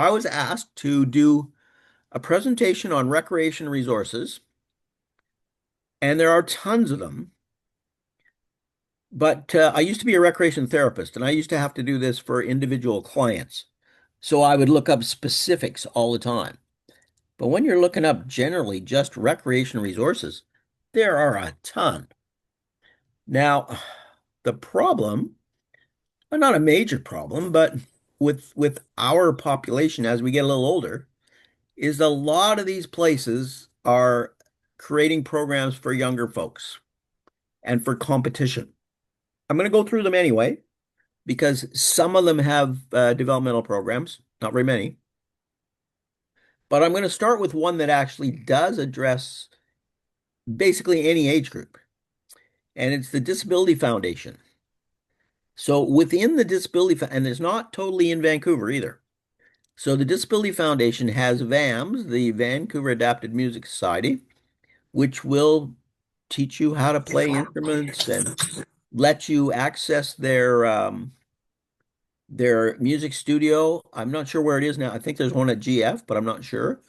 I was asked to do a presentation on recreation resources, and there are tons of them. But I used to be a recreation therapist, and I used to have to do this for individual clients. So I would look up specifics all the time. But when you're looking up generally just recreation resources, there are a ton. Now, the problem, well, not a major problem, but with our population as we get a little older, is a lot of these places are creating programs for younger folks and for competition. I'm going to go through them anyway because some of them have developmental programs, not very many. But I'm going to start with one that actually does address basically any age group, and it's the Disability Foundation. So within the and it's not totally in Vancouver either. So the Disability Foundation has VAMS, the Vancouver Adapted Music Society, which will teach you how to play instruments and let you access their music studio. I'm not sure where it is now. I think there's one at GF, but I'm not sure.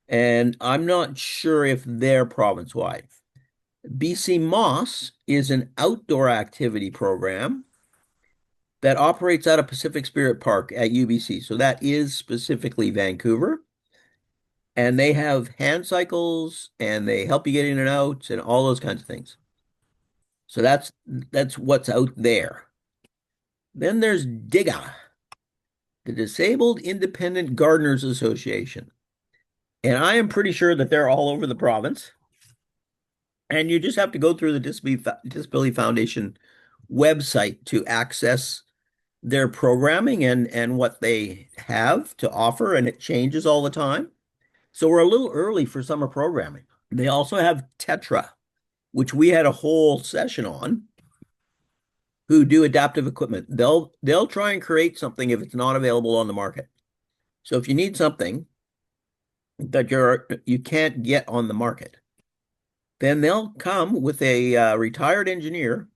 And I'm not sure if they're province-wide. BCMOS is an outdoor activity program that operates out of Pacific Spirit Park at UBC. So that is specifically Vancouver. And they have hand cycles and they help you get in and out and all those kinds of things. So that's what's out there. Then there's DIGA, the Disabled Independent Gardeners Association. And I am pretty sure that they're all over the province. And you just have to go through the Disability Foundation website to access their programming and what they have to offer, and it changes all the time. So we're a little early for summer programming. They also have TETRA, which we had a whole session on, who do adaptive equipment. They'll try and create something if it's not available on the market. So if you need something that you can't get on the market, then they'll come with a retired engineer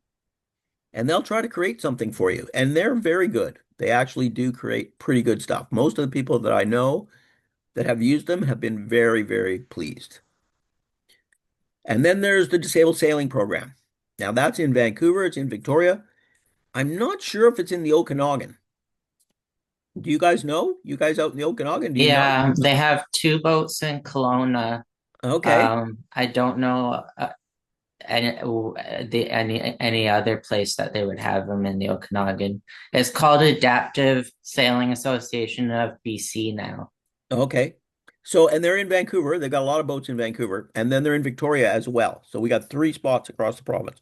and they'll try to create something for you. And they're very good. They actually do create pretty good stuff. Most of the people that I know that have used them have been very, very pleased. And then there's the Disabled Sailing Program. Now that's in Vancouver, it's in Victoria. I'm not sure if it's in the Okanagan. Do you guys know? You guys out in the Okanagan, do you know? Yeah, they have two boats in Kelowna. Okay. I don't know any other place that they would have them in the Okanagan. It's called Adaptive Sailing Association of BC now. Okay. So, and they're in Vancouver. They've got a lot of boats in Vancouver, and then they're in Victoria as well. So we got three spots across the province,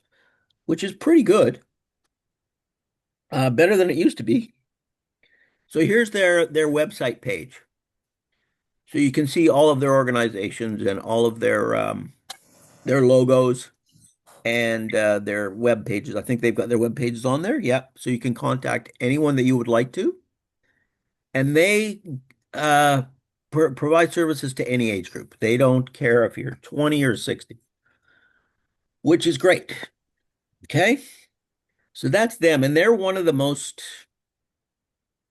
which is pretty good. Better than it used to be. So here's their website page. So you can see all of their organizations and all of their logos and their web pages. I think they've got their web pages on there. Yeah. So you can contact anyone that you would like to, and they uh, provide services to any age group. They don't care if you're 20 or 60, which is great. Okay. So that's them, and they're one of the most,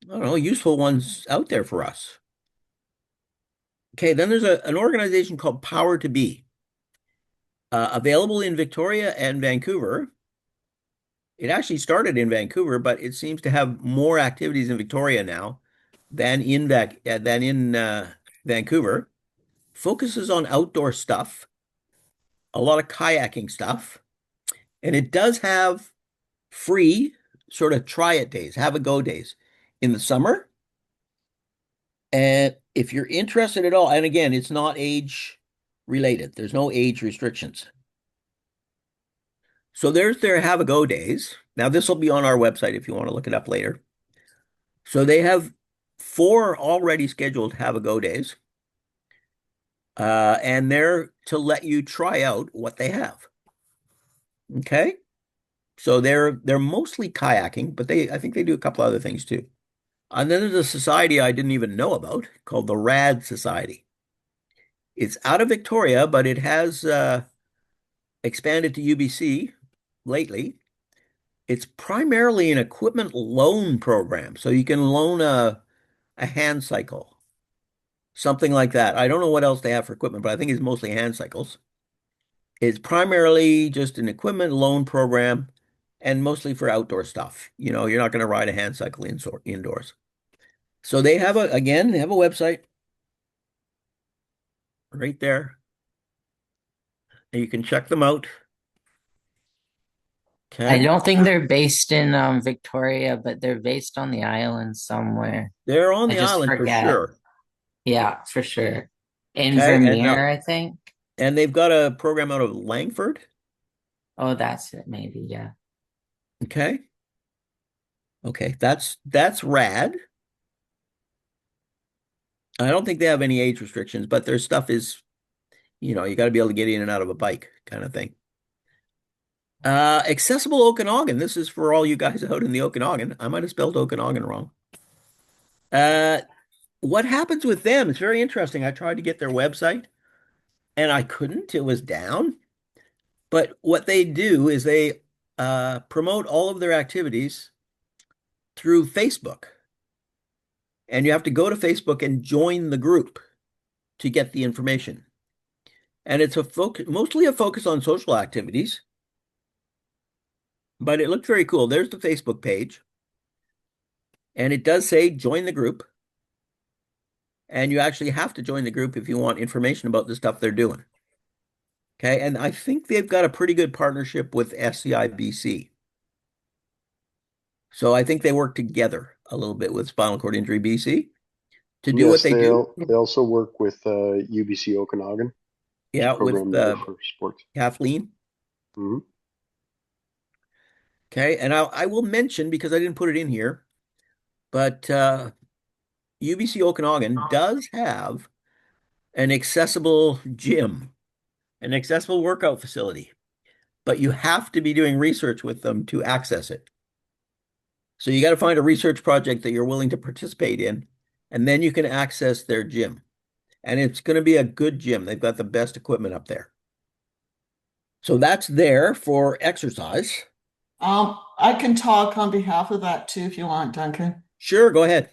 I don't know, useful ones out there for us. Okay, then there's an organization called Power to Be, available in Victoria and Vancouver. It actually started in Vancouver, but it seems to have more activities in Victoria now than in Vancouver. Focuses on outdoor stuff, a lot of kayaking stuff, and it does have free sort of try it days, have a go days in the summer. And if you're interested at all, and again, it's not age related, there's no age restrictions. So there's their have a go days. Now, this will be on our website if you want to look it up later. So they have four already scheduled have a go days. And they're to let you try out what they have. Okay. So they're mostly kayaking, but I think they do a couple other things too. And then there's a society I didn't even know about called the Rad Society. It's out of Victoria, but it has expanded to UBC lately. It's primarily an equipment loan program. So you can loan a hand cycle something like that. I don't know what else they have for equipment, but I think it's mostly hand cycles. It's primarily just an equipment loan program and mostly for outdoor stuff. You're not going to ride a hand cycle indoors. So they have they have a website right there, and you can check them out. I Okay. don't think they're based in Victoria, but they're based on the island somewhere. They're on I the just island for forget. sure. Yeah, for sure. In Okay. Vermeer, I think. And they've got a program out of Langford. Oh, that's it, maybe. Yeah. Okay. Okay. That's rad. I don't think they have any age restrictions, but their stuff is, you got to be able to get in and out of a bike kind of thing. Accessible Okanagan. This is for all you guys out in the Okanagan. I might have spelled Okanagan wrong. Uh, what happens with them? It's very interesting. I tried to get their website and I couldn't. It was down. But what they do is they promote all of their activities through Facebook. And you have to go to Facebook and join the group to get the information. And it's mostly a focus on social activities, but it looked very cool. There's the Facebook page, and it does say join the group. And you actually have to join the group if you want information about the stuff they're doing. Okay. And I think they've got a pretty good partnership with SCIBC. So I think they work together a little bit with Spinal Cord Injury BC to do what Yes, they do. they also work with UBC Okanagan. It's a Yeah, with program there for sports. Kathleen. Hmm. Okay. And I will mention, because I didn't put it in here, but UBC Okanagan does have an accessible gym, an accessible workout facility, but you have to be doing research with them to access it. So you got to find a research project that you're willing to participate in, and then you can access their gym. And it's going to be a good gym. They've got the best equipment up there. So that's there for exercise. I can talk on behalf of that too if you want, Duncan. Sure, go ahead.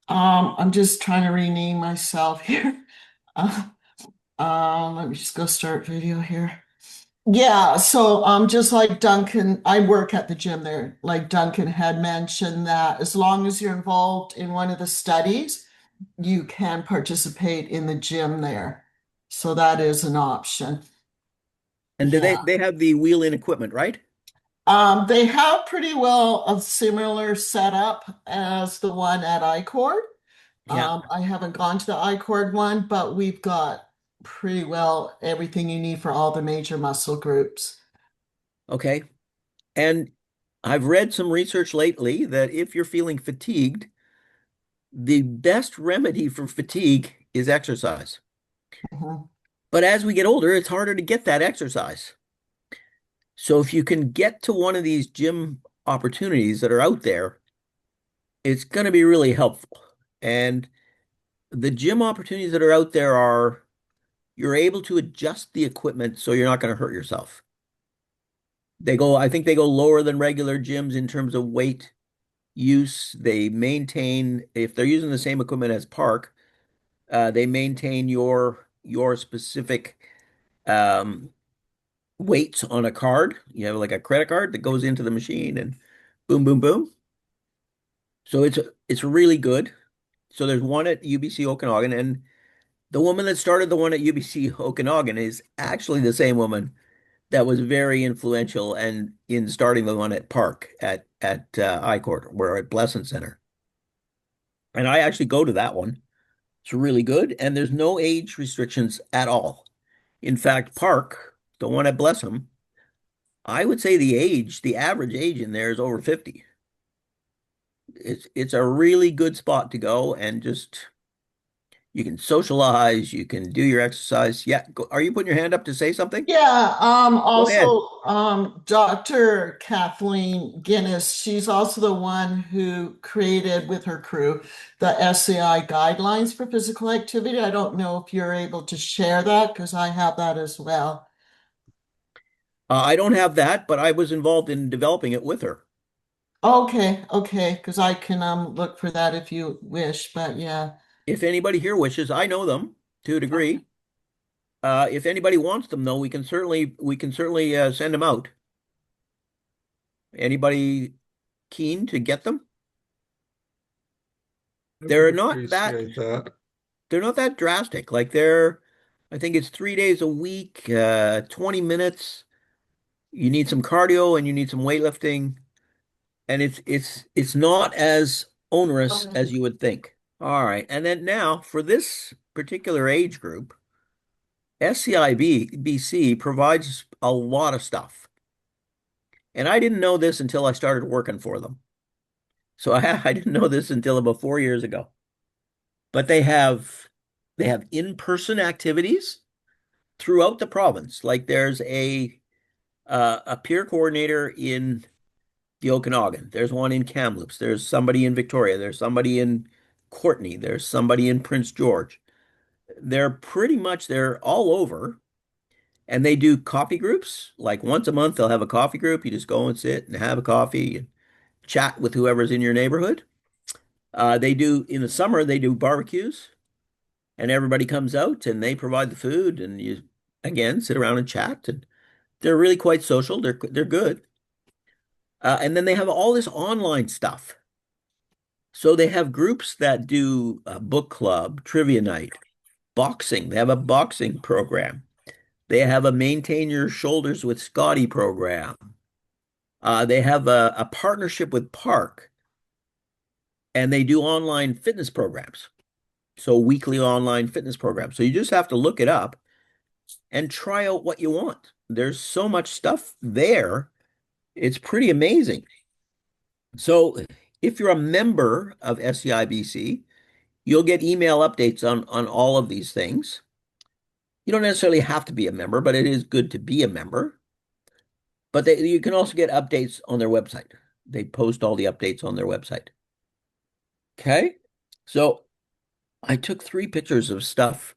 I'm just trying to rename myself here. Uh, Let me just go start video here. Yeah, so just like Duncan, I work at the gym there. Like Duncan had mentioned that as long as you're involved in one of the studies, you can participate in the gym there. So that is an option. And do they Yeah. they have the wheel-in equipment, right? They have pretty well a similar setup as the one at iCord. Yeah. I haven't gone to the iCord one, but we've got pretty well everything you need for all the major muscle groups. Okay. And I've read some research lately that if you're feeling fatigued, the best remedy for fatigue is exercise. Mhm. But as we get older, it's harder to get that exercise. So if you can get to one of these gym opportunities that are out there, it's going to be really helpful. And the gym opportunities that are out there are you're able to adjust the equipment so you're not going to hurt yourself. I think they go lower than regular gyms in terms of weight use. They maintain, if they're using the same equipment as Park, they maintain your specific um, weights on a card. You have like a credit card that goes into the machine and boom, boom, boom. So it's really good. So there's one at UBC Okanagan, and the woman that started the one at UBC Okanagan is actually the same woman that was very influential and in starting the one at Park at I-Court, or at Blessing Center. And I actually go to that one. It's really good, and there's no age restrictions at all. In fact, Park, the one at Blessing, I would say the average age in there is over 50. It's a really good spot to go and just you can socialize, you can do your exercise. Yeah, are you putting your hand up to say something? Yeah, Go ahead. also Dr. Kathleen Guinness, she's also the one who created with her crew the SCI guidelines for physical activity. I don't know if you're able to share that because I have that as well. I don't have that, but I was involved in developing it with her. Okay, okay, because I can look for that if you wish, but yeah. if anybody here wishes, I know them to a degree. If anybody wants them, though, we can certainly send them out. Anybody keen to get them? I They're would not that appreciate that. they're not that drastic. I think it's 3 days a week, 20 minutes. You need some cardio and you need some weightlifting, and it's not as onerous as you would think. All right, and then now for this particular age group, SCIBC provides a lot of stuff. And I didn't know this until I started working for them. So I didn't know this until about 4 years ago. But they have in-person activities throughout the province. Like there's a peer coordinator in the Okanagan. There's one in Kamloops. There's somebody in Victoria. There's somebody in Courtney. There's somebody in Prince George. They're all over. And they do coffee groups. Like once a month, they'll have a coffee group. You just go and sit and have a coffee and chat with whoever's in your neighborhood. In the summer, they do barbecues and everybody comes out and they provide the food and you, again, sit around and chat. And they're really quite social. They're good. And then they have all this online stuff. So they have groups that do a book club, trivia night, boxing. They have a boxing program. They have a Maintain Your Shoulders with Scotty program. They have a partnership with Park, and they do online fitness programs. So weekly online fitness programs. So you just have to look it up and try out what you want. There's so much stuff there. It's pretty amazing. So if you're a member of SCIBC, you'll get email updates on all of these things. You don't necessarily have to be a member, but it is good to be a member. But you can also get updates on their website. They post all the updates on their website. Okay. So I took 3 pictures of stuff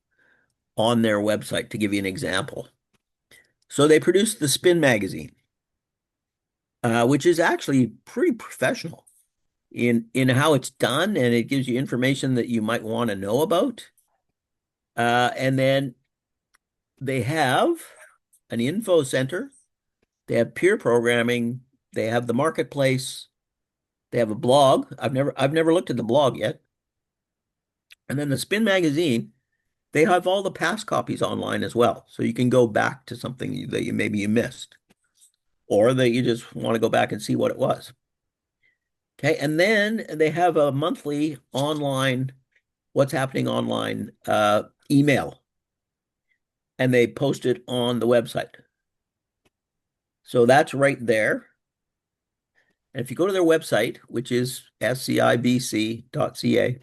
on their website to give you an example. So they produced the Spin magazine, which is actually pretty professional in how it's done, and it gives you information that you might want to know about. And then they have an info center. They have peer programming. They have the marketplace. They have a blog. I've never looked at the blog yet. And then the Spin magazine, they have all the past copies online as well. So you can go back to something that maybe you missed, or that you just want to go back and see what it was. Okay. And then they have a monthly online, what's happening online, email, and they post it on the website. So that's right there. And if you go to their website, which is scibc.ca,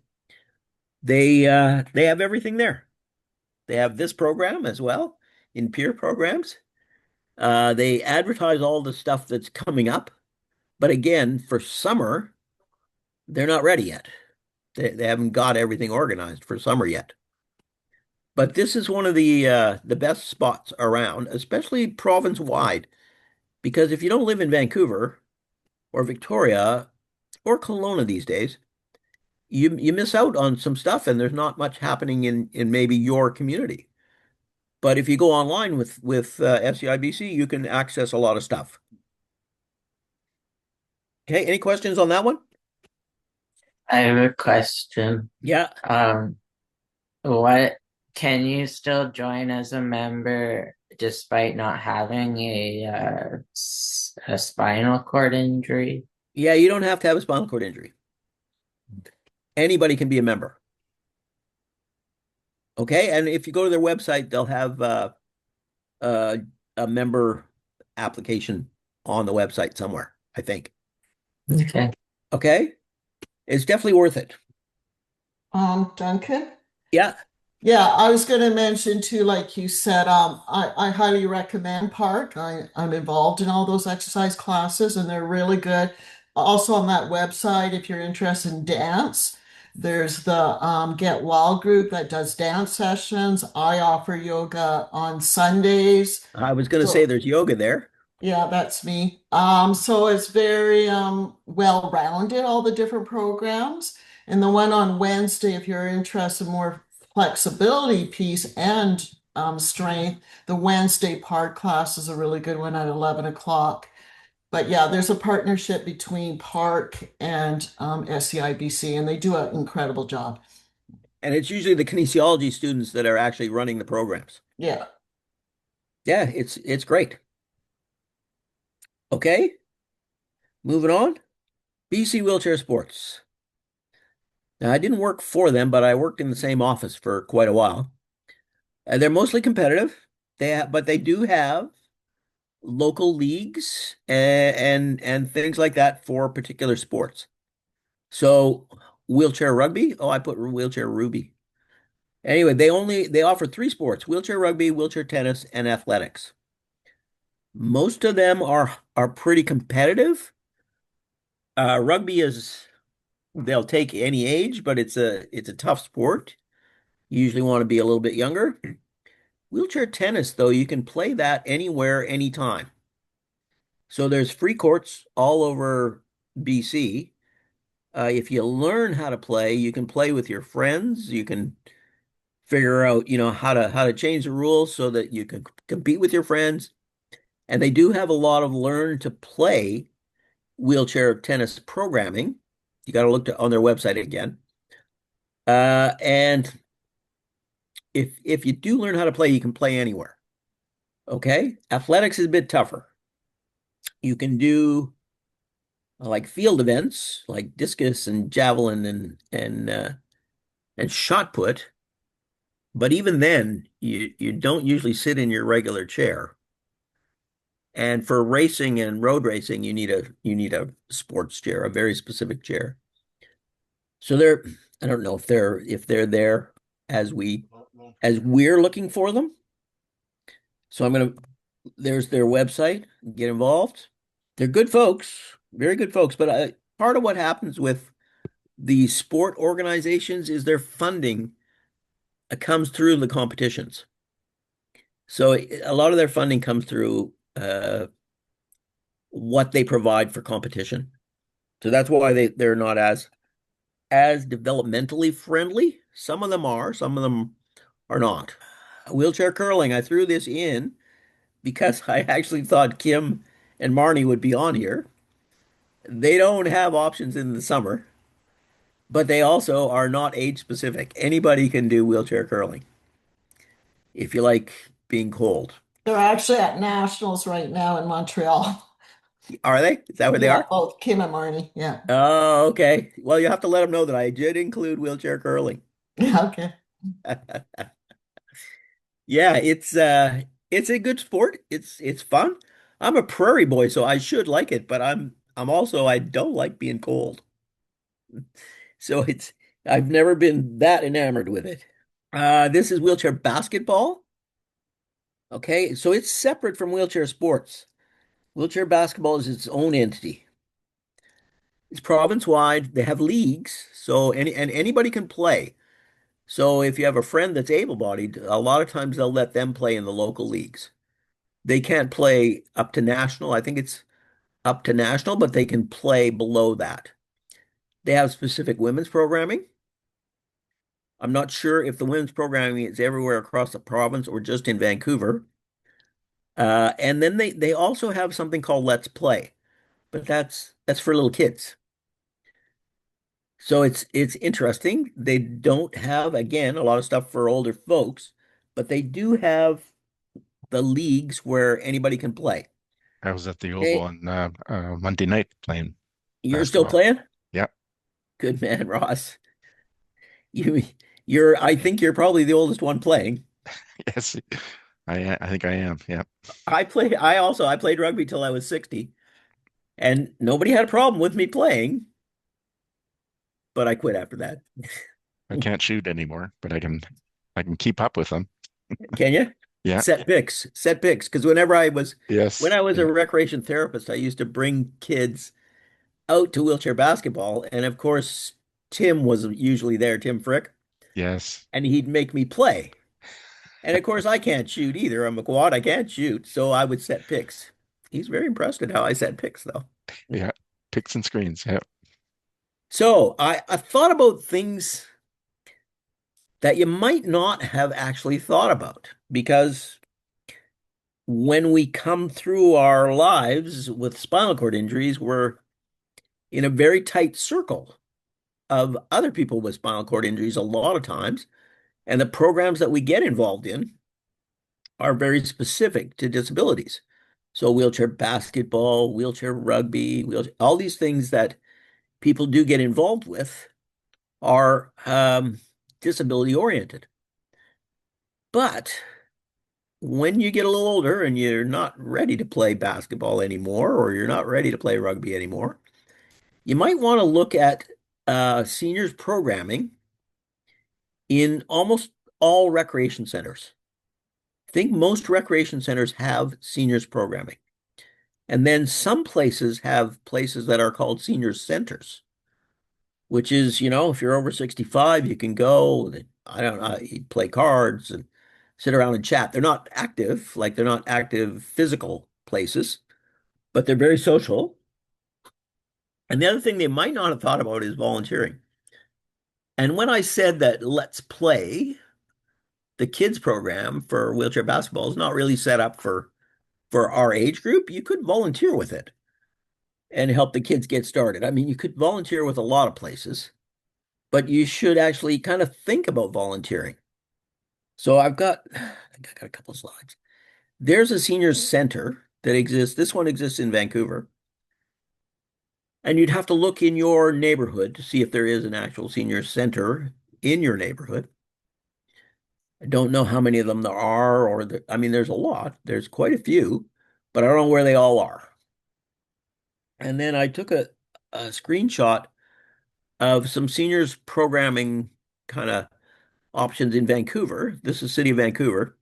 they have everything there. They have this program as well in peer programs. They advertise all the stuff that's coming up, but again, for summer, they're not ready yet. They haven't got everything organized for summer yet. But this is one of the best spots around, especially province-wide, because if you don't live in Vancouver or Victoria or Kelowna these days, you miss out on some stuff, and there's not much happening in maybe your community. But if you go online with SCIBC, you can access a lot of stuff. Okay, any questions on that one? I have a question. Yeah, What can you still join as a member despite not having a spinal cord injury? yeah, you don't have to have a spinal cord injury. Anybody can be a member. Okay, and if you go to their website, they'll have a member application on the website somewhere, I think. Okay. Okay, it's definitely worth it. Duncan? Yeah, Yeah, I was going to mention too, like you said, I highly recommend Park. I'm involved in all those exercise classes and they're really good. Also on that website, if you're interested in dance, there's the Get Wild group that does dance sessions. I offer yoga on Sundays. I was going to say So there's yoga there. yeah, that's me. So it's very well rounded, all the different programs. And the one on Wednesday, if you're interested in more flexibility piece and strength, the Wednesday part class is a really good one at 11 o'clock. But yeah, there's a partnership between Park and SCIBC, and they do an incredible job. And it's usually the kinesiology students that are actually running the programs. Yeah. Yeah, it's great. Okay, moving on. BC Wheelchair Sports. Now, I didn't work for them, but I worked in the same office for quite a while. They're mostly competitive. But they do have local leagues and things like that for particular sports. So wheelchair rugby. Oh, I put wheelchair Ruby. Anyway, they offer three sports: wheelchair rugby, wheelchair tennis, and athletics. Most of them are pretty competitive. Rugby is they'll take any age, but it's a tough sport. You usually want to be a little bit younger. Wheelchair tennis, though, you can play that anywhere, anytime. So there's free courts all over BC. If you learn how to play, you can play with your friends. You can figure out, how to change the rules so that you can compete with your friends. And they do have a lot of learn to play wheelchair tennis programming. You got to look on their website again. And if you do learn how to play, you can play anywhere. Okay. Athletics is a bit tougher. You can do like field events like discus and javelin and shot put, but even then you don't usually sit in your regular chair. And for racing and road racing, you need a sports chair, a very specific chair. So I don't know if they're there as we're looking for them. So there's their website, get involved. They're good folks, very good folks. But part of what happens with the sport organizations is their funding comes through the competitions. So a lot of their funding comes through what they provide for competition. So that's why they're not as developmentally friendly. Some of them are, some of them are not. Wheelchair curling, I threw this in because I actually thought Kim and Marnie would be on here. They don't have options in the summer, but they also are not age specific. Anybody can do wheelchair curling if you like being cold. They're actually at nationals right now in Montreal. Are they? Is that where they Yeah, are? both Kim and Marnie. Yeah. Oh, okay. Well, you have to let them know that I did include wheelchair curling. Yeah, okay. Yeah, it's a good sport. It's fun. I'm a prairie boy, so I should like it, but I'm also I don't like being cold. So I've never been that enamored with it. This is wheelchair basketball. Okay, so it's separate from wheelchair sports. Wheelchair basketball is its own entity. It's province-wide. They have leagues, so anybody can play. So if you have a friend that's able-bodied, a lot of times they'll let them play in the local leagues. They can't play up to national. I think it's up to national, but they can play below that. They have specific women's programming. I'm not sure if the women's programming is everywhere across the province or just in Vancouver. And then they also have something called Let's Play, but that's for little kids. So it's interesting. They don't have, again, a lot of stuff for older folks, but they do have the leagues where anybody can play. I was at the Oval Okay, on Monday night playing you're still basketball. playing? Yeah, Good man, Ross. You I think you're probably the oldest one playing. yes, I think I am. Yeah, I played rugby till I was 60 and nobody had a problem with me playing, but I quit after that. I can't shoot anymore, but I can keep up with them. Can you? Yeah, Set picks. Because when yes, I was a yeah, recreation therapist, I used to bring kids out to wheelchair basketball. And of course, Tim was usually there, Tim Frick, yes, and he'd make me play. And of course, I can't shoot either. I'm a quad, I can't shoot. So I would set picks. He's very impressed at how I set picks, though. yeah. Picks and screens. Yeah, So I thought about things that you might not have actually thought about because when we come through our lives with spinal cord injuries, we're in a very tight circle of other people with spinal cord injuries a lot of times. And the programs that we get involved in are very specific to disabilities. So wheelchair basketball, wheelchair rugby, all these things that people do get involved with are disability oriented. But when you get a little older and you're not ready to play basketball anymore, or you're not ready to play rugby anymore, you might want to look at seniors programming in almost all recreation centers. I think most recreation centers have seniors programming. And then some places have places that are called senior centers, which is, if you're over 65, you can go, I don't know, you play cards and sit around and chat. They're not active, like they're not active physical places, but they're very social. And the other thing they might not have thought about is volunteering. And when I said that Let's Play, the kids program for wheelchair basketball is not really set up for our age group, you could volunteer with it and help the kids get started. I mean, you could volunteer with a lot of places, but you should actually kind of think about volunteering. So I got a couple of slides. There's a seniors center that exists. This one exists in Vancouver. And you'd have to look in your neighborhood to see if there is an actual senior center in your neighborhood. I don't know how many of them there are, I mean, there's a lot. There's quite a few, but I don't know where they all are. And then I took a screenshot of some seniors programming kind of options in Vancouver. This is City of Vancouver,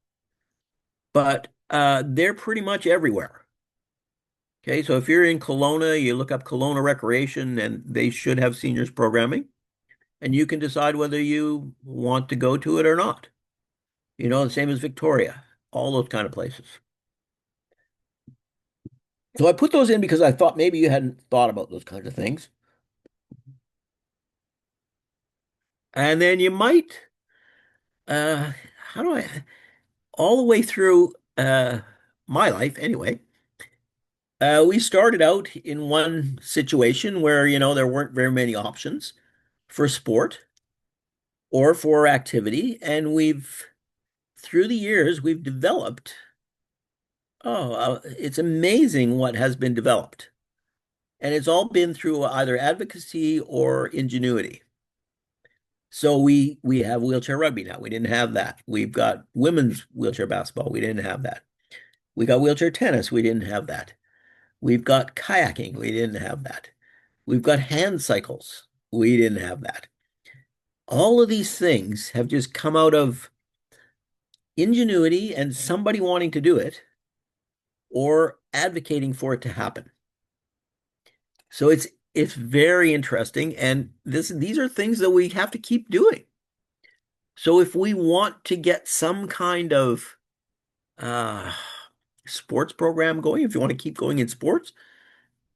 but they're pretty much everywhere. Okay, so if you're in Kelowna, you look up Kelowna Recreation, and they should have seniors programming, and you can decide whether you want to go to it or not. The same as Victoria, all those kind of places. So I put those in because I thought maybe you hadn't thought about those kinds of things. And then you might, how do I, all the way through my life anyway, we started out in one situation where, there weren't very many options for sport or for activity. And through the years, we've developed, it's amazing what has been developed. And it's all been through either advocacy or ingenuity. So we have wheelchair rugby now. We didn't have that. We've got women's wheelchair basketball. We didn't have that. We got wheelchair tennis. We didn't have that. We've got kayaking. We didn't have that. We've got hand cycles. We didn't have that. All of these things have just come out of ingenuity and somebody wanting to do it or advocating for it to happen. So it's very interesting, and these are things that we have to keep doing. So if we want to get some kind of sports program going, if you want to keep going in sports,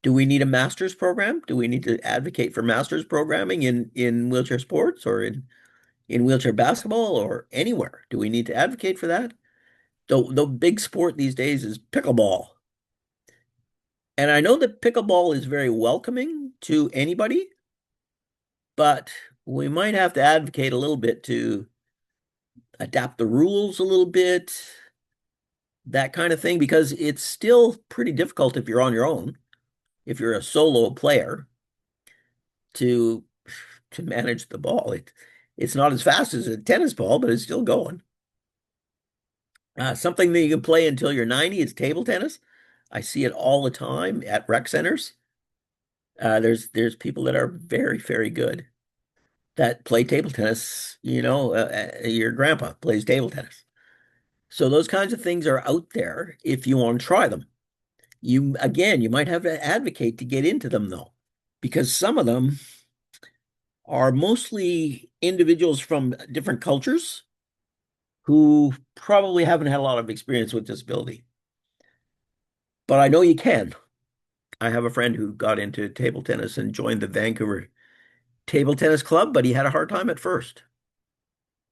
do we need a master's program? Do we need to advocate for master's programming in wheelchair sports or in wheelchair basketball or anywhere? Do we need to advocate for that? The big sport these days is pickleball. And I know that pickleball is very welcoming to anybody, but we might have to advocate a little bit to adapt the rules a little bit, that kind of thing, because it's still pretty difficult if you're on your own, if you're a solo player, to manage the ball. It's not as fast as a tennis ball, but it's still going. Something that you can play until you're 90 is table tennis. I see it all the time at rec centers. There's people that are very, very good that play table tennis. Your grandpa plays table tennis. So those kinds of things are out there if you want to try them. You might have to advocate to get into them though, because some of them are mostly individuals from different cultures who probably haven't had a lot of experience with disability. But I know you can. I have a friend who got into table tennis and joined the Vancouver table tennis club, but he had a hard time at first.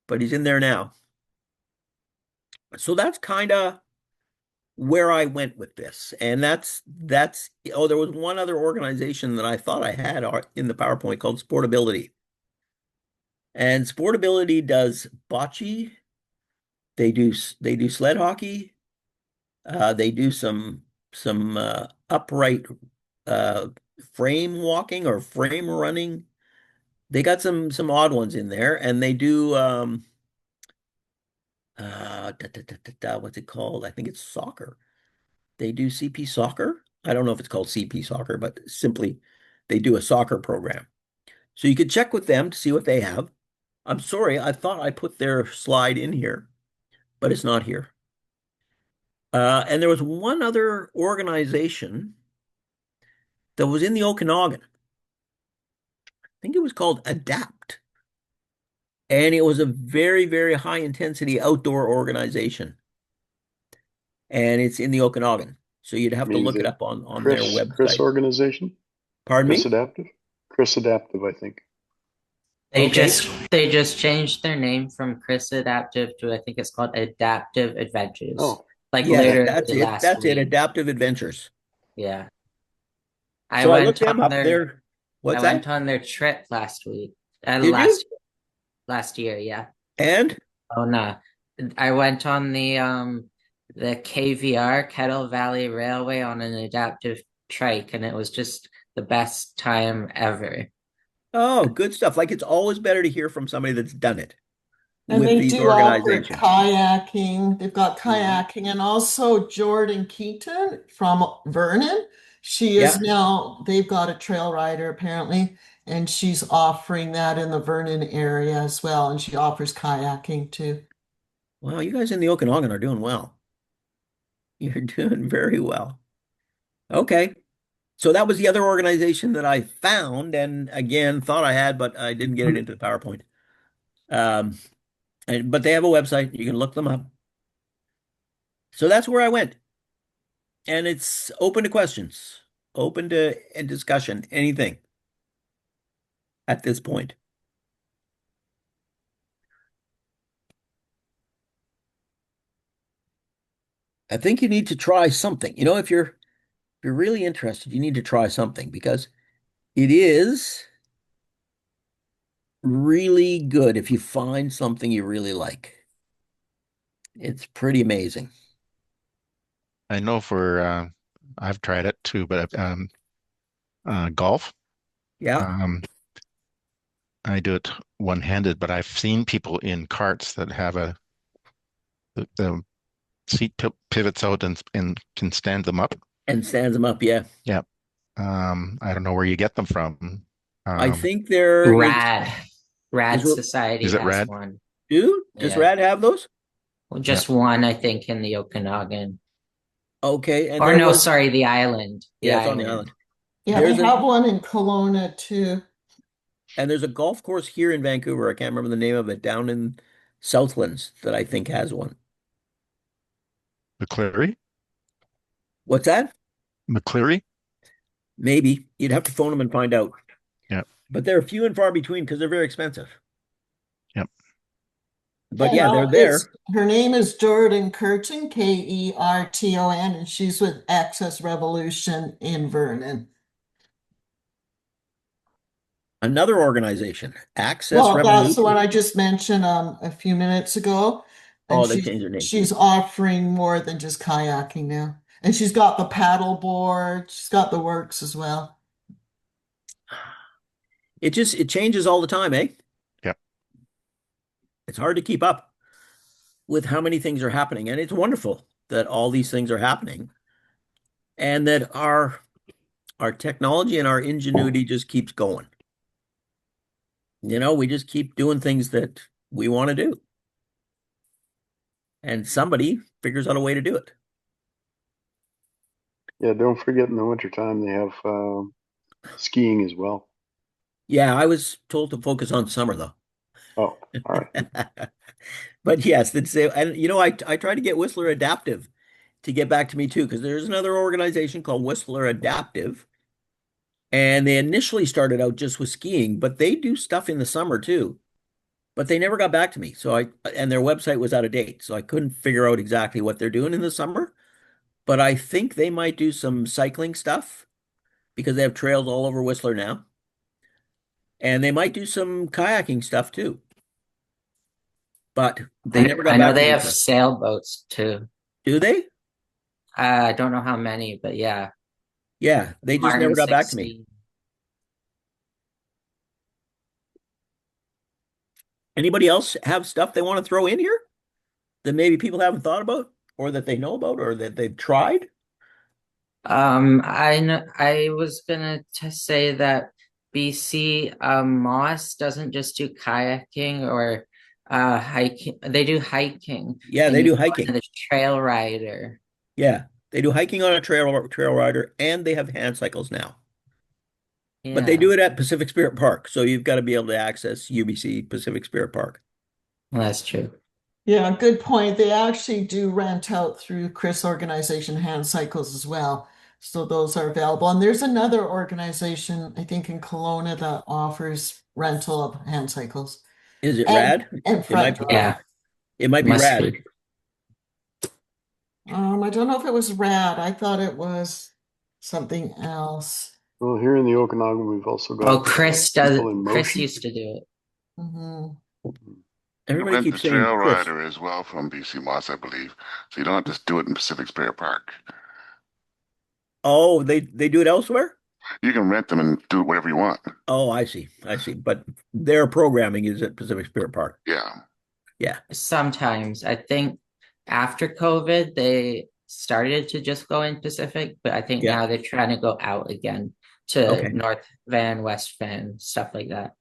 But he's in there now. So that's kind of where I went with this. And that's oh, there was one other organization that I thought I had in the PowerPoint called Sportability. And Sportability does bocce, they do sled hockey, they do some upright uh, frame walking or frame running. They got some odd ones in there, and they do what's it called? I think it's soccer. They do CP soccer. I don't know if it's called CP soccer, but simply they do a soccer program. So you could check with them to see what they have. I'm sorry, I thought I put their slide in here, but it's not here. And there was one other organization that was in the Okanagan. I think it was called Adapt. And it was a very, very high intensity outdoor organization. And it's in the Okanagan. So you'd have to Means look it it up on their Chris website. organization? Pardon Chris me? Adaptive? Chris Adaptive, I think. They Okay. just changed their name from Chris Adaptive to I think it's called Adaptive Adventures. Oh, Like Yes, literally that's it. last That's it. week. Adaptive Adventures. Yeah. I So I went looked them on up their there. What's I went that? on their trip last week. Did you? Last year, yeah. And Oh no. I went on the KVR Kettle Valley Railway on an adaptive trike and it was just the best time ever. oh, good stuff. Like it's always better to hear from somebody that's done it And with they these do offer organizations. kayaking. They've got Mhm. kayaking and also Jordan Keaton from Vernon. She is Yeah. now, they've got a trail rider apparently, and she's offering that in the Vernon area as well. And she offers kayaking too. Well, you guys in the Okanagan are doing well. You're doing very well. Okay. So that was the other organization that I found and again thought I had, but I didn't get it into the PowerPoint. Um, but they have a website. You can look them up. So that's where I went. And it's open to questions, open to discussion, anything at this point. I think you need to try something. If you're really interested, you need to try something because it is really good if you find something you really like. It's pretty amazing. I know I've tried it too, but golf. Yeah. Um, I do it one-handed, but I've seen people in carts that have the seat pivots out and can stand them up. And stands them up. Yeah. Yeah. I don't know where you get them from. I Um, think there Rad. is, Rad Society is it has Rad? one. does Yeah. Rad have those? Well, Yeah. just one, I think, in the Okanagan. Okay. And Or there no, was, sorry, the island. The yeah, it's on the island. island. Yeah, they There's have one in Kelowna too. and there's a golf course here in Vancouver. I can't remember the name of it down in Southlands that I think has one. McCleary? What's that? McCleary? Maybe you'd have to phone them and find out. Yeah. But they're few and far between because they're very expensive. Yep. But Yeah, yeah, they're no, it's there. her name is Jordan Curtin, Kerton, and she's with Access Revolution in Vernon. Another organization, Access Well, that's the one Revolution. I just mentioned a few minutes ago. And Oh, they changed their name. she's offering more than just kayaking now. And she's got the paddle board, she's got the works as well. It changes all the time, eh? Yep. It's hard to keep up with how many things are happening, and it's wonderful that all these things are happening, and that our technology and our ingenuity just keeps going. We just keep doing things that we want to do, and somebody figures out a way to do it. Yeah, don't forget in the wintertime they have skiing as well. Yeah, I was told to focus on summer though. Oh, all right. But yes, and I try to get Whistler Adaptive to get back to me too, because there's another organization called Whistler Adaptive, And they initially started out just with skiing, but they do stuff in the summer too. But they never got back to me. And their website was out of date, so I couldn't figure out exactly what they're doing in the summer. But I think they might do some cycling stuff because they have trails all over Whistler now. And they might do some kayaking stuff too. But they never got I know back to they me. have sailboats too. Do they? I don't know how many, but yeah. Yeah, they just never Martin got back to me. 16. Anybody else have stuff they want to throw in here that maybe people haven't thought about or that they know about or that they've tried? I know I was gonna say that BC Moss doesn't just do kayaking or hiking. They do hiking, Yeah, and they you do go on hiking. the trail rider. Yeah, they do hiking on a trail rider and they have hand cycles now. But they Yeah, do it at Pacific Spirit Park, so you've got to be able to access UBC Pacific Spirit Park. well, that's true. Yeah, good point. They actually do rent out through Chris' organization Hand Cycles as well. So those are available. And there's another organization, I think in Kelowna, that offers rental of hand cycles Is it and rad? and It might front be. door. Yeah, It might be must rad. be. I don't know if it was Rad. I thought it was something else. Well, here in the Okanagan, we've also Oh, got Chris does. People in Chris Motion. used to do it. Mhm. You can Everybody rent the keeps saying trail Chris. rider as well from BCMOS, I believe. So you don't have to do it in Pacific Spirit Park. Oh, they do it elsewhere? You can rent them and do whatever you want. Oh, I see. I see. But their programming is at Pacific Spirit Park. Yeah. Yeah. Sometimes I think after COVID they started to just go in Pacific, but I think Yeah. now they're trying to go out again to Okay. North Van, West Van, stuff like that.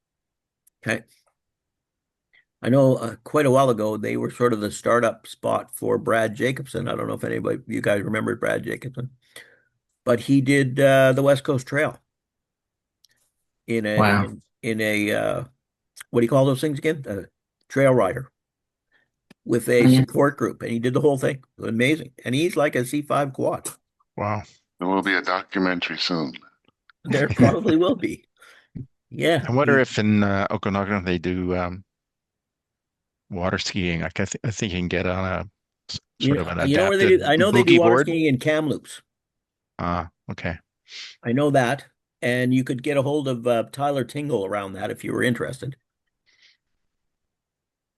Okay. I know quite a while ago they were sort of the startup spot for Brad Jacobson. I don't know if anybody you guys remember Brad Jacobson, but he did the West Coast Trail Wow. in a what do you call those things again? A trail rider with a Yeah. support group, and he did the whole thing. It was amazing, and he's like a C5 quad. Wow. There will be a documentary soon. There probably will be. Yeah, I wonder if in Okanagan they do water skiing. I think you can get on a sort of an you know where they do? adapted I know they do boogie water board. skiing in Kamloops. Ah, okay. I know that, and you could get a hold of Tyler Tingle around that if you were interested.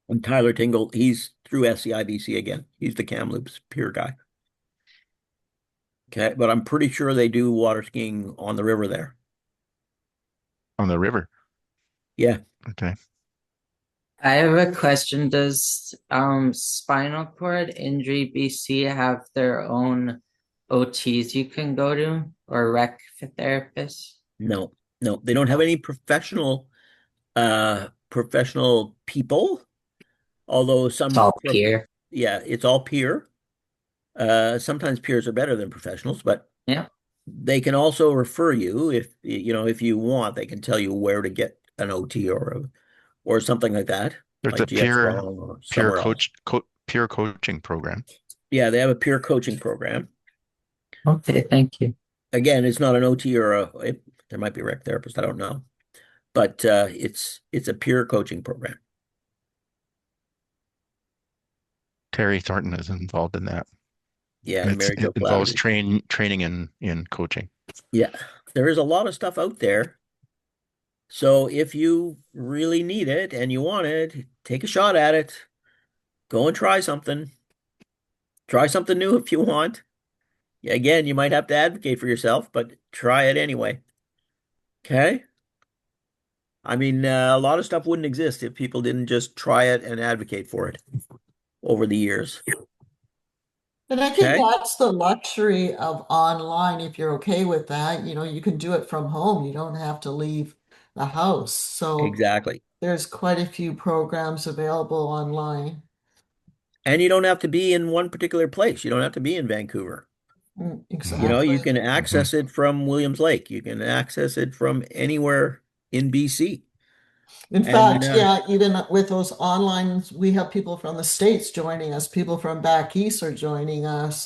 And Tyler Tingle, he's through SCIBC again. He's the Kamloops pier guy. Okay, but I'm pretty sure they do water skiing on the river there. On the river. Yeah. Okay. I have a question. Does Spinal Cord Injury BC have their own OTs you can go to or rec therapists? No, no, they don't have any professional people, although It's all peer. yeah, it's all peer. Sometimes peers are better than professionals, but Yeah. they can also refer you if you know if you want, they can tell you where to get an OT or something like that, There's like a GF Strong or peer somewhere else. peer coaching program. Yeah, they have a peer coaching program. Okay, thank you. Again, it's not an OT there might be a rec therapist, I don't know. But it's a peer coaching program. Terry Thornton is involved in that. Yeah, And and Mary Jo it involves Flaherty. training in coaching. Yeah, there is a lot of stuff out there. So if you really need it and you want it, take a shot at it. Go and try something. Try something new if you want. Again, you might have to advocate for yourself, but try it anyway. Okay? I mean, a lot of stuff wouldn't exist if people didn't just try it and advocate for it over the years. And I think Okay? that's the luxury of online. If you're okay with that, you can do it from home. You don't have to leave the house. So Exactly. there's quite a few programs available online. And you don't have to be in one particular place. You don't have to be in Vancouver. You know, Exactly. you can Mhm. access it from Williams Lake. You can access it from anywhere in BC. In And fact, yeah, even with those online, we have people from the States joining us, people from back east are joining us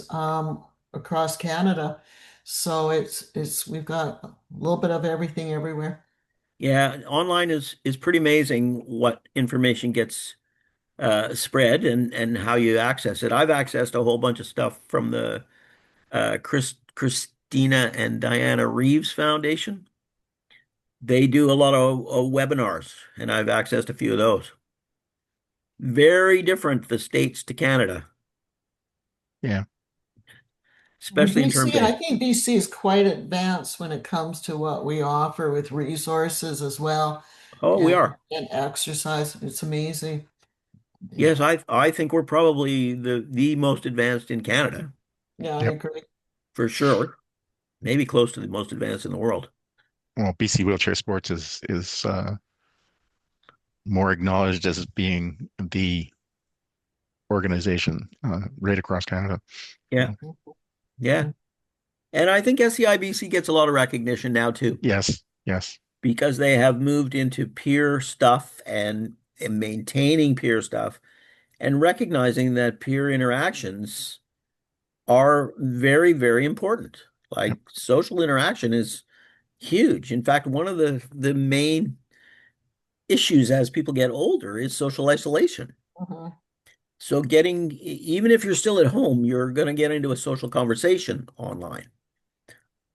across Canada. So we've got a little bit of everything everywhere. Yeah, online is pretty amazing what information gets spread and how you access it. I've accessed a whole bunch of stuff from the Christina and Diana Reeves Foundation. They do a lot of webinars, and I've accessed a few of those. Very different the States to Canada, Yeah. especially in terms BC, of, I think BC is quite advanced when it comes to what we offer with resources as well oh, we and, are. and exercise. It's amazing. Yeah, Yes, I think we're probably the most advanced in Canada, yeah, I Yep. agree. for sure. Maybe close to the most advanced in the world. Well, BC Wheelchair Sports is more acknowledged as being the organization right across Canada. Yeah, So, yeah. And I think SCIBC gets a lot of recognition now too, yes, yes, because they have moved into peer stuff and maintaining peer stuff and recognizing that peer interactions are very, very important. yep. Like social interaction is huge. In fact, one of the main issues as people get older is social isolation. Mhm. So even if you're still at home, you're going to get into a social conversation online,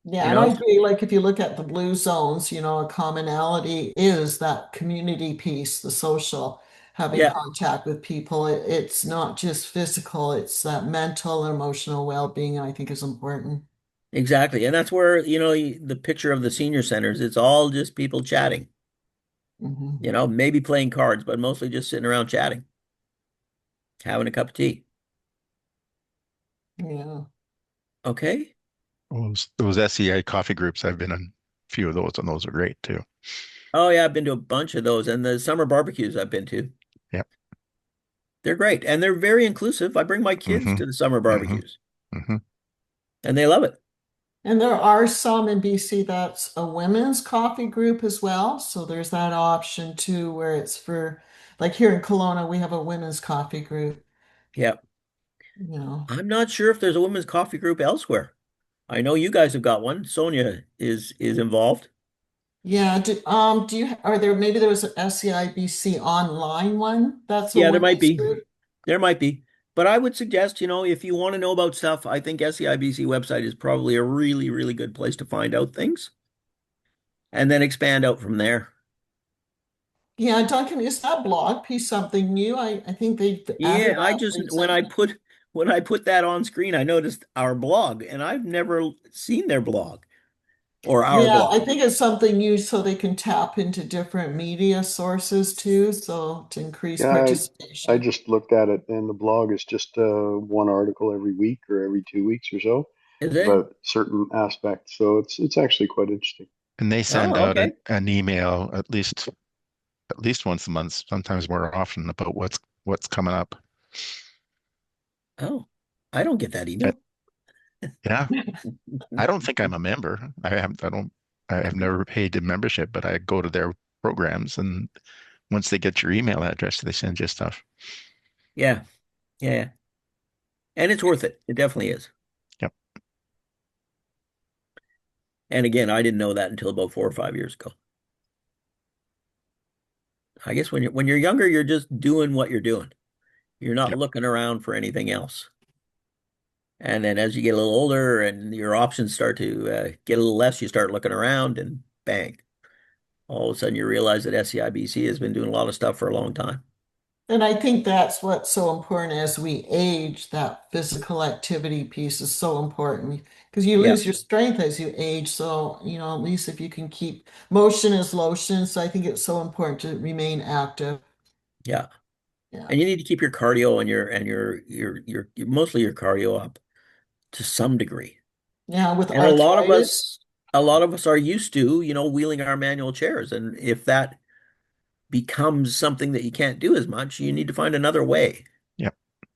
Yeah, you and I know? agree. Like if you look at the blue zones, a commonality is that community piece, the social, having Yeah, contact with people. It's not just physical, it's that mental and emotional well-being, I think is important. exactly. And that's where, the picture of the senior centers, it's all just people chatting, Mhm. maybe playing cards, but mostly just sitting around chatting, having a cup of tea. Yeah. Okay. Those SEI coffee groups, I've been in a few of those, and those are great too. Oh yeah, I've been to a bunch of those and the summer barbecues I've been to. Yep. They're great and they're very inclusive. I bring my kids Mm-hmm. to the summer Mm-hmm. barbecues Mm-hmm. and they love it. And there are some in BC that's a women's coffee group as well. So there's that option too, where it's for, like here in Kelowna, we have a women's coffee group, Yeah. you know. I'm not sure if there's a women's coffee group elsewhere. I know you guys have got one. Sonia is involved. Yeah, are there, maybe there was an SCIBC online one? That's a Yeah, there might women's be. group. There might be. But I would suggest, if you want to know about stuff, I think SCIBC website is probably a really, really good place to find out things and then expand out from there. Yeah, Duncan, is that blog piece something new? I think they've added Yeah, I that just recently. when I put that on screen, I noticed our blog and I've never seen their blog or our Yeah, I blog. think it's something new so they can tap into different media sources too, so to increase Yeah, I participation. just looked at it, and the blog is just one article every week or every 2 weeks or so Is it? about certain aspects. So it's actually quite interesting. And they send Oh, out okay. an email at least once a month, sometimes more often, about what's coming up. Oh, I don't get that Uh, email. yeah, I don't think I'm a member. I have never paid a membership, but I go to their programs, and once they get your email address, they send you stuff. Yeah, yeah. And it's worth it. It definitely is. Yep. And again, I didn't know that until about 4 or 5 years ago. I guess when you're younger, you're just doing what you're doing. You're not Yep. looking around for anything else. And then as you get a little older and your options start to get a little less, you start looking around and bang, all of a sudden you realize that SCIBC has been doing a lot of stuff for a long time. And I think that's what's so important as we age, that physical activity piece is so important because you Yeah, lose your strength as you age. So, at least if you can keep motion is lotion. So I think it's so important to remain active. yeah. Yeah. And you need to keep your cardio and your mostly your cardio up to some degree. Yeah, with And a lot of arthritis. us, a lot of us are used to, wheeling our manual chairs. And if that becomes something that you can't do as much, you need to find another way Yep.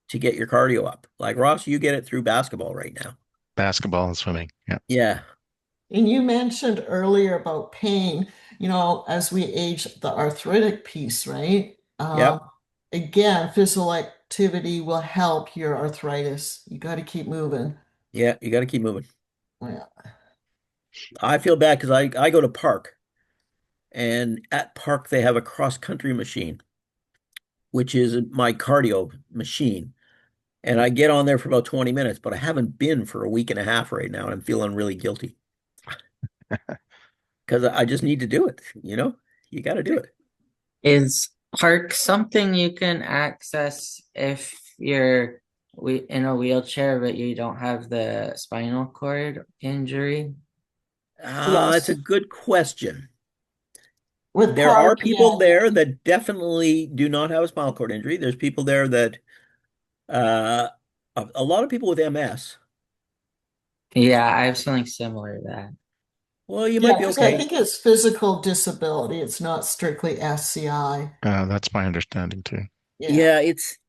to get your cardio up. Like Ross, you get it through basketball right now. Basketball and swimming. Yeah. Yeah. And you mentioned earlier about pain, as we age, the arthritic piece, right? Yep. Again, physical activity will help your arthritis. You got to keep moving. Yeah. You got to keep moving. Yeah. I feel bad because I go to Park, and at Park they have a cross country machine, which is my cardio machine. And I get on there for about 20 minutes, but I haven't been for a week and a half right now, and I'm feeling really guilty because I just need to do it, you know? You got to do it. Is park something you can access if you're in a wheelchair, but you don't have the spinal cord injury? It's Yes. a good question. With There are Park, people yeah. there that definitely do not have a spinal cord injury. There's people there that, uh, a lot of people with MS. Yeah, I have something similar to that. Well, you Yeah, might be because I okay. think it's physical disability. It's not strictly SCI. That's my understanding too. Yeah. Yeah,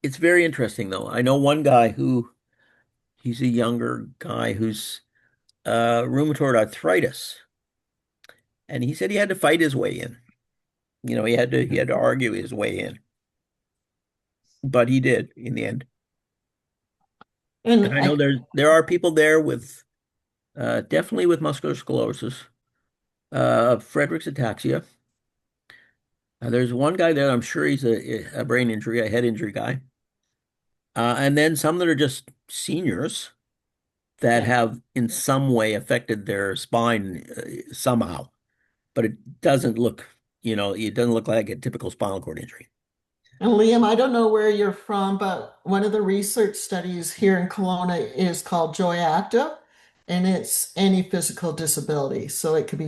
it's very interesting though. I know one guy who he's a younger guy who's rheumatoid arthritis, and he said he had to fight his way in. You know, he had to argue his way in, but he did in the end. And And I know there are people there with definitely with muscular sclerosis, Frederick's ataxia. There's one guy there, I'm sure he's a brain injury, a head injury guy. And then some that are just seniors that yeah. have in some way affected their spine somehow, but it doesn't look like a typical spinal cord injury. And Liam, I don't know where you're from, but one of the research studies here in Kelowna is called Joy Active, and it's any physical disability. So it could be Oh,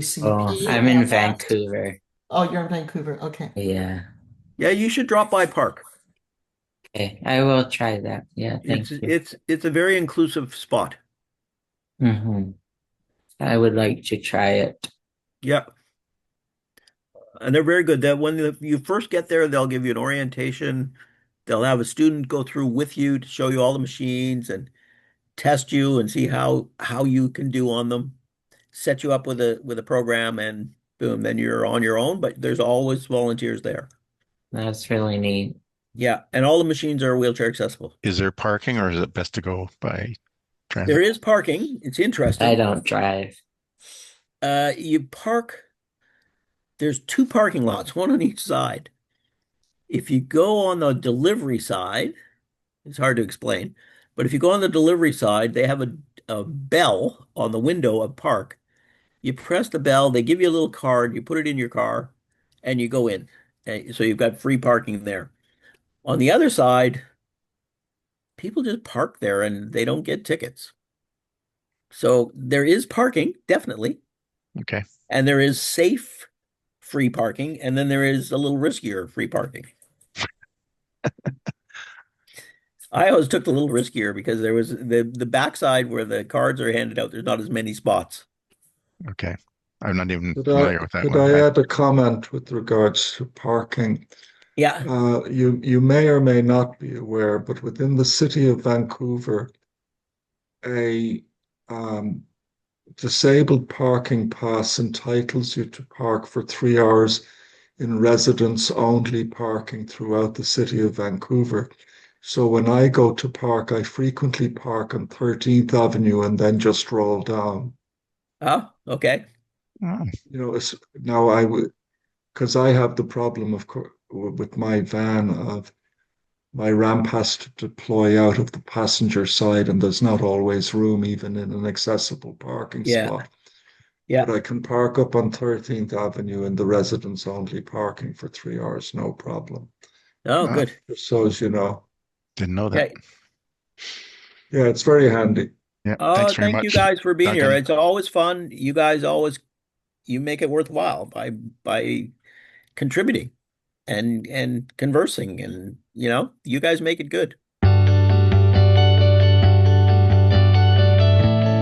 CP, I'm in MS. Vancouver. Oh, you're in Vancouver. Okay. Yeah. Yeah, you should drop by Park. Okay, I will try that. Yeah, It's thank you. it's a very inclusive spot. I would like to try it. Yeah, and they're very good. That when you first get there, they'll give you an orientation. They'll have a student go through with you to show you all the machines and test you and see how you can do on them. Set you up with a program, and boom, then you're on your own. But there's always volunteers there. That's really neat. Yeah, and all the machines are wheelchair accessible. Is there parking or is it best to go by There transit? is parking. It's I interesting. don't drive. You park. There's two parking lots, one on each side. If you go on the delivery side, it's hard to explain, but if you go on the delivery side, they have a bell on the window of park. You press the bell, they give you a little card, you put it in your car, and you go in. So you've got free parking there. On the other side, people just park there and they don't get tickets. So there is parking, definitely, Okay. and there is safe free parking, and then there is a little riskier free parking. I always took the little riskier because there was the backside where the cards are handed out, there's not as many spots. Okay. I'm not even Could I familiar with that could one. I add a comment with regards to parking? Yeah. You may or may not be aware, but within the city of Vancouver, a disabled parking pass entitles you to park for 3 hours in residence only parking throughout the city of Vancouver. So when I go to park, I frequently park on 13th Avenue and then just roll down. Oh, okay. Oh, Now I would, because I have the problem of with my van of my ramp has to deploy out of the passenger side, and there's not always room even in an accessible parking Yeah. spot. Yeah. But I can park up on 13th Avenue in the residence only parking for 3 hours, no problem. Oh, good. Just so as you know. didn't know that. Okay. Yeah, it's very handy. Yeah. Thanks Oh, very thank you much, guys for being here. Duncan. It's always fun. You guys always you make it worthwhile by contributing and conversing, and you guys make it good.